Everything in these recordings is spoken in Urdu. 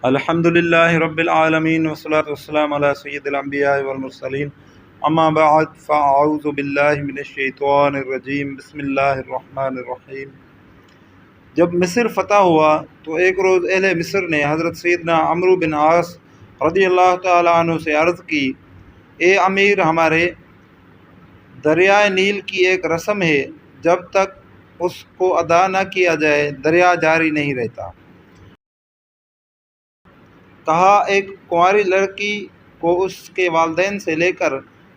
الحمد للہ رب العالمین والصلاة والسلام علی سید الانبیاء والمرسلین اما بعد فاعوذ باللہ من الشیطان الرجیم بسم اللہ الرحمن الرحیم۔ جب مصر فتح ہوا تو ایک روز اہل مصر نے حضرت سیدنا عمرو بن عاص رضی اللہ تعالیٰ عنہ سے عرض کی، اے امیر، ہمارے دریائے نیل کی ایک رسم ہے، جب تک اس کو ادا نہ کیا جائے دریا جاری نہیں رہتا۔ کہا، ایک کنواری لڑکی کو اس کے والدین سے لے کر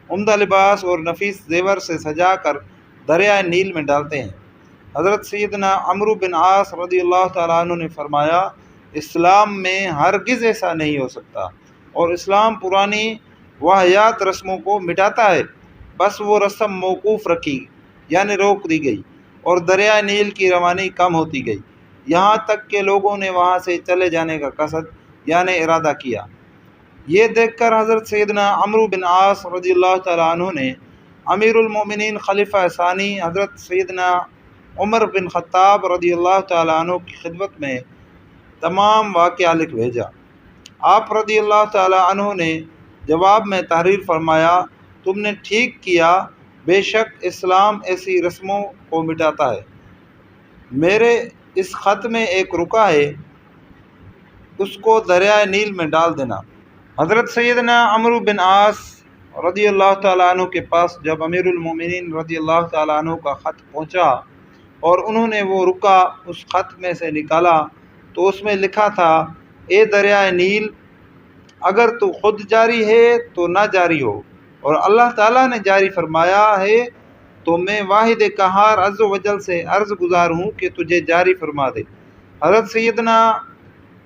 عمدہ لباس اور نفیس زیور سے سجا کر دریائے نیل میں ڈالتے ہیں۔ حضرت سیدنا عمرو بن عاص رضی اللہ تعالیٰ عنہ نے فرمایا، اسلام میں ہرگز ایسا نہیں ہو سکتا، اور اسلام پرانی واہیات رسموں کو مٹاتا ہے۔ بس وہ رسم موقوف رکھی، یعنی روک دی گئی، اور دریائے نیل کی روانی کم ہوتی گئی، یہاں تک کہ لوگوں نے وہاں سے چلے جانے کا قصد یعنی ارادہ کیا۔ یہ دیکھ کر حضرت سیدنا عمرو بن عاص رضی اللہ تعالیٰ عنہ نے امیر المومنین خلیفہ ثانی حضرت سیدنا عمر بن خطاب رضی اللہ تعالیٰ عنہ کی خدمت میں تمام واقعہ لکھ بھیجا۔ آپ رضی اللہ تعالیٰ عنہ نے جواب میں تحریر فرمایا، تم نے ٹھیک کیا، بے شک اسلام ایسی رسموں کو مٹاتا ہے۔ میرے اس خط میں ایک رکا ہے، اس کو دریائے نیل میں ڈال دینا۔ حضرت سیدنا عمرو بن عاص رضی اللہ تعالیٰ عنہ کے پاس جب امیر المومنین رضی اللہ تعالیٰ عنہ کا خط پہنچا اور انہوں نے وہ رکا اس خط میں سے نکالا تو اس میں لکھا تھا، اے دریائے نیل، اگر تو خود جاری ہے تو نہ جاری ہو، اور اللہ تعالیٰ نے جاری فرمایا ہے تو میں واحد قہار عز و جل سے عرض گزار ہوں کہ تجھے جاری فرما دے۔ حضرت سیدنا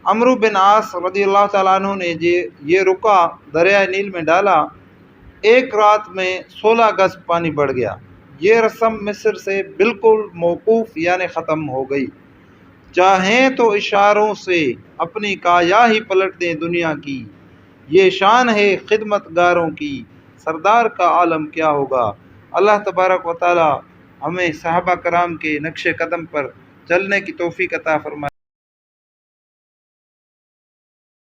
عمرو بن عاص رضی اللہ تعالیٰ عنہ نے یہ رکا دریائے نیل میں ڈالا، ایک رات میں 16 گز پانی بڑھ گیا۔ یہ رسم مصر سے بالکل موقوف یعنی ختم ہو گئی۔ چاہیں تو اشاروں سے اپنی کایا ہی پلٹ دیں دنیا کی، یہ شان ہے خدمت گاروں کی، سردار کا عالم کیا ہوگا۔ اللہ تبارک و تعالی ہمیں صحابہ کرام کے نقش قدم پر چلنے کی توفیق عطا فرمائے۔